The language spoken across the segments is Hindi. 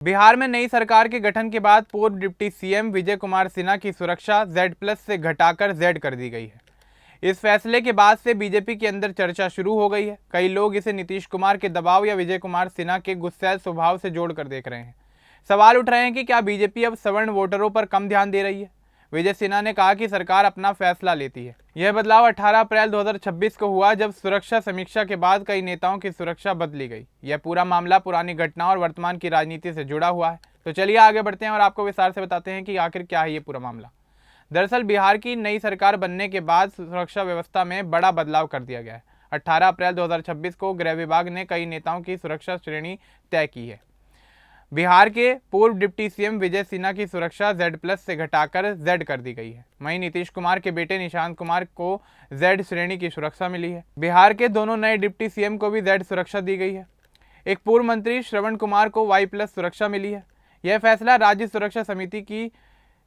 बिहार में नई सरकार के गठन के बाद पूर्व डिप्टी सीएम विजय कुमार सिन्हा की सुरक्षा Z+ से घटाकर Z कर दी गई है। इस फैसले के बाद से बीजेपी के अंदर चर्चा शुरू हो गई है। कई लोग इसे नीतीश कुमार के दबाव या विजय कुमार सिन्हा के गुस्सैल स्वभाव से जोड़कर देख रहे हैं। सवाल उठ रहे हैं कि क्या बीजेपी अब सवर्ण वोटरों पर कम ध्यान दे रही है। विजय सिन्हा ने कहा कि सरकार अपना फैसला लेती है। यह बदलाव 18 अप्रैल 2026 को हुआ, जब सुरक्षा समीक्षा के बाद कई नेताओं की सुरक्षा बदली गई। यह पूरा मामला पुरानी घटनाओं और वर्तमान की राजनीति से जुड़ा हुआ है। तो चलिए आगे बढ़ते हैं और आपको विस्तार से बताते हैं कि आखिर क्या है ये पूरा मामला। दरअसल बिहार की नई सरकार बनने के बाद सुरक्षा व्यवस्था में बड़ा बदलाव कर दिया गया है। 18 अप्रैल 2026 को गृह विभाग ने कई नेताओं की सुरक्षा श्रेणी तय की है। बिहार के पूर्व डिप्टी सीएम विजय सिन्हा की सुरक्षा Z+ से घटाकर Z कर दी गई है। वहीं नीतीश कुमार के बेटे निशांत कुमार को Z श्रेणी की सुरक्षा मिली है। बिहार के दोनों नए डिप्टी सीएम को भी Z सुरक्षा दी गई है। एक पूर्व मंत्री श्रवण कुमार को Y+ सुरक्षा मिली है। यह फैसला राज्य सुरक्षा समिति की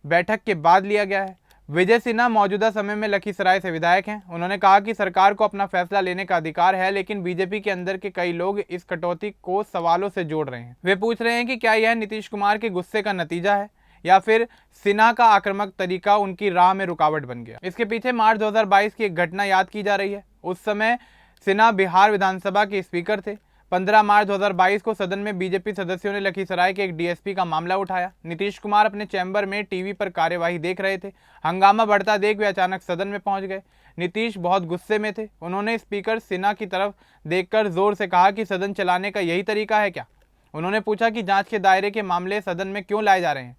बैठक के बाद लिया गया है। विजय सिन्हा मौजूदा समय में लखीसराय से विधायक हैं। उन्होंने कहा कि सरकार को अपना फैसला लेने का अधिकार है, लेकिन बीजेपी के अंदर के कई लोग इस कटौती को सवालों से जोड़ रहे हैं। वे पूछ रहे हैं कि क्या यह नीतीश कुमार के गुस्से का नतीजा है या फिर सिन्हा का आक्रामक तरीका उनकी राह में रुकावट बन गया। इसके पीछे मार्च 2022 की एक घटना याद की जा रही है। उस समय सिन्हा बिहार विधानसभा के स्पीकर थे। 15 मार्च 2022 को सदन में बीजेपी सदस्यों ने लखीसराय के एक डीएसपी का मामला उठाया। नीतीश कुमार अपने चैम्बर में टीवी पर कार्यवाही देख रहे थे। हंगामा बढ़ता देख वे अचानक सदन में पहुंच गए। नीतीश बहुत गुस्से में थे। उन्होंने स्पीकर सिन्हा की तरफ देखकर जोर से कहा कि सदन चलाने का यही तरीका है क्या। उन्होंने पूछा कि जांच के दायरे के मामले सदन में क्यों लाए जा रहे हैं।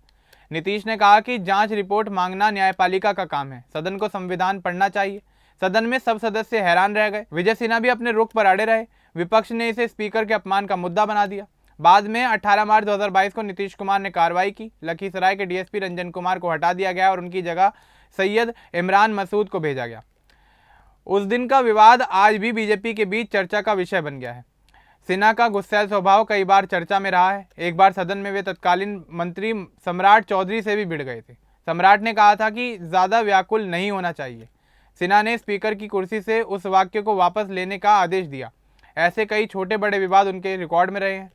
नीतीश ने कहा कि जांच रिपोर्ट मांगना न्यायपालिका का काम है, सदन को संविधान पढ़ना चाहिए। सदन में सब सदस्य हैरान रह गए। विजय सिन्हा भी अपने रुख पर अड़े रहे। विपक्ष ने इसे स्पीकर के अपमान का मुद्दा बना दिया। बाद में 18 मार्च 2022 को नीतीश कुमार ने कार्रवाई की। लखीसराय के डीएसपी रंजन कुमार को हटा दिया गया और उनकी जगह सैयद इमरान मसूद को भेजा गया। उस दिन का विवाद आज भी बीजेपी के बीच चर्चा का विषय बन गया है। सिन्हा का गुस्सैल स्वभाव कई बार चर्चा में रहा है। एक बार सदन में वे तत्कालीन मंत्री सम्राट चौधरी से भी भिड़ गए थे। सम्राट ने कहा था कि ज्यादा व्याकुल नहीं होना चाहिए। सिन्हा ने स्पीकर की कुर्सी से उस वाक्य को वापस लेने का आदेश दिया। ऐसे कई छोटे बड़े विवाद उनके रिकॉर्ड में रहे हैं।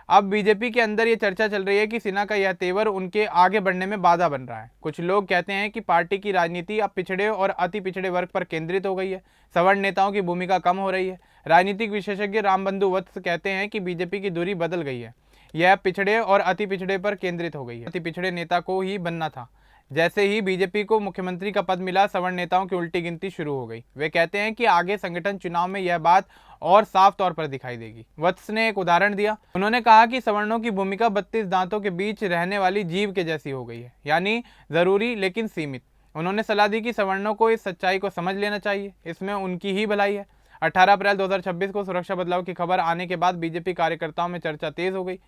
अब बीजेपी के अंदर ये चर्चा चल रही है कि सिन्हा का यह तेवर उनके आगे बढ़ने में बाधा बन रहा है। कुछ लोग कहते हैं कि पार्टी की राजनीति अब पिछड़े और अति पिछड़े वर्ग पर केंद्रित हो गई है। सवर्ण नेताओं की भूमिका कम हो रही है। राजनीतिक विशेषज्ञ रामबंधु वत्स कहते हैं कि बीजेपी की दूरी बदल गई है। यह पिछड़े और अति पिछड़े पर केंद्रित हो गई है। अति पिछड़े नेता को ही बनना था। जैसे ही बीजेपी को मुख्यमंत्री का पद मिला, सवर्ण नेताओं की उल्टी गिनती शुरू हो गई। वे कहते हैं कि आगे संगठन चुनाव में यह बात और साफ तौर पर दिखाई देगी। वत्स ने एक उदाहरण दिया। उन्होंने कहा कि सवर्णों की भूमिका 32 दांतों के बीच रहने वाली जीव के जैसी हो गई है, यानी जरूरी लेकिन सीमित। उन्होंने सलाह दी कि सवर्णों को इस सच्चाई को समझ लेना चाहिए, इसमें उनकी ही भलाई है। 18 अप्रैल 2026 को सुरक्षा बदलाव की खबर आने के बाद बीजेपी कार्यकर्ताओं में चर्चा तेज हो गई।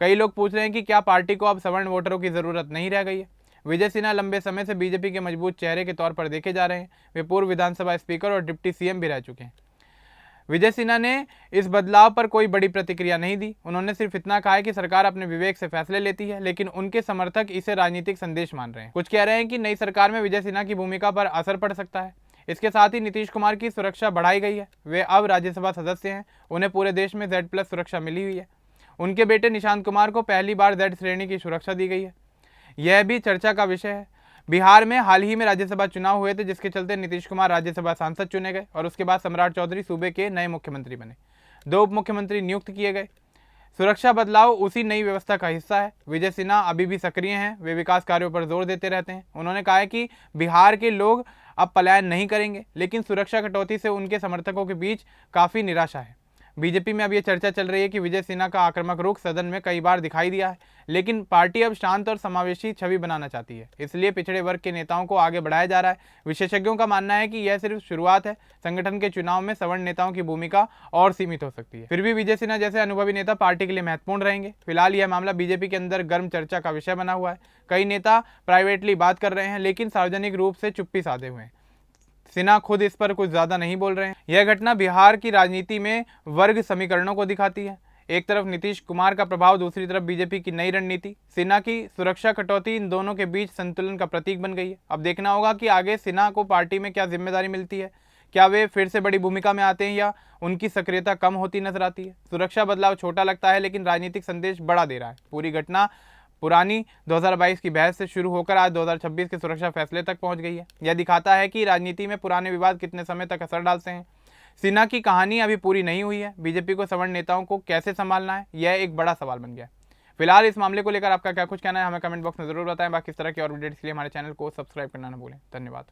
कई लोग पूछ रहे हैं कि क्या पार्टी को अब सवर्ण वोटरों की जरूरत नहीं रह गई है। विजय सिन्हा लंबे समय से बीजेपी के मजबूत चेहरे के तौर पर देखे जा रहे हैं। वे पूर्व विधानसभा स्पीकर और डिप्टी सीएम भी रह चुके हैं। विजय सिन्हा ने इस बदलाव पर कोई बड़ी प्रतिक्रिया नहीं दी। उन्होंने सिर्फ इतना कहा है कि सरकार अपने विवेक से फैसले लेती है, लेकिन उनके समर्थक इसे राजनीतिक संदेश मान रहे हैं। कुछ कह रहे हैं कि नई सरकार में विजय सिन्हा की भूमिका पर असर पड़ सकता है। इसके साथ ही नीतीश कुमार की सुरक्षा बढ़ाई गई है। वे अब राज्यसभा सदस्य हैं। उन्हें पूरे देश में Z+ सुरक्षा मिली हुई है। उनके बेटे निशांत कुमार को पहली बार Z श्रेणी की सुरक्षा दी गई है। यह भी चर्चा का विषय है। बिहार में हाल ही में राज्यसभा चुनाव हुए थे, जिसके चलते नीतीश कुमार राज्यसभा सांसद चुने गए और उसके बाद सम्राट चौधरी सूबे के नए मुख्यमंत्री बने। 2 उप मुख्यमंत्री नियुक्त किए गए। सुरक्षा बदलाव उसी नई व्यवस्था का हिस्सा है। विजय सिन्हा अभी भी सक्रिय हैं। वे विकास कार्यों पर जोर देते रहते हैं। उन्होंने कहा है कि बिहार के लोग अब पलायन नहीं करेंगे, लेकिन सुरक्षा कटौती से उनके समर्थकों के बीच काफ़ी निराशा है। बीजेपी में अब यह चर्चा चल रही है कि विजय सिन्हा का आक्रामक रुख सदन में कई बार दिखाई दिया है, लेकिन पार्टी अब शांत और समावेशी छवि बनाना चाहती है। इसलिए पिछड़े वर्ग के नेताओं को आगे बढ़ाया जा रहा है। विशेषज्ञों का मानना है कि यह सिर्फ शुरुआत है। संगठन के चुनाव में सवर्ण नेताओं की भूमिका और सीमित हो सकती है। फिर भी विजय सिन्हा जैसे अनुभवी नेता पार्टी के लिए महत्वपूर्ण रहेंगे। फिलहाल यह मामला बीजेपी के अंदर गर्म चर्चा का विषय बना हुआ है। कई नेता प्राइवेटली बात कर रहे हैं, लेकिन सार्वजनिक रूप से चुप्पी साधे हुए हैं। सिन्हा खुद इस पर कुछ ज्यादा नहीं बोल रहे हैं। यह घटना बिहार की राजनीति में वर्ग समीकरणों को दिखाती है। एक तरफ नीतीश कुमार का प्रभाव, दूसरी तरफ बीजेपी की नई रणनीति। सिन्हा की सुरक्षा कटौती इन दोनों के बीच संतुलन का प्रतीक बन गई है। अब देखना होगा कि आगे सिन्हा को पार्टी में क्या जिम्मेदारी मिलती है। क्या वे फिर से बड़ी भूमिका में आते हैं या उनकी सक्रियता कम होती नजर आती है? सुरक्षा बदलाव छोटा लगता है लेकिन राजनीतिक संदेश बड़ा दे रहा है। पूरी घटना पुरानी 2022 की बहस से शुरू होकर आज 2026 के सुरक्षा फैसले तक पहुंच गई है। यह दिखाता है कि राजनीति में पुराने विवाद कितने समय तक असर डालते हैं। सिन्हा की कहानी अभी पूरी नहीं हुई है। बीजेपी को सवर्ण नेताओं को कैसे संभालना है, यह एक बड़ा सवाल बन गया है। फिलहाल इस मामले को लेकर आपका क्या कुछ कहना है, हमें कमेंट बॉक्स में जरूर बताएं। बाकी इस तरह की और वीडियो के लिए हमारे चैनल को सब्सक्राइब करना न भूलें। धन्यवाद।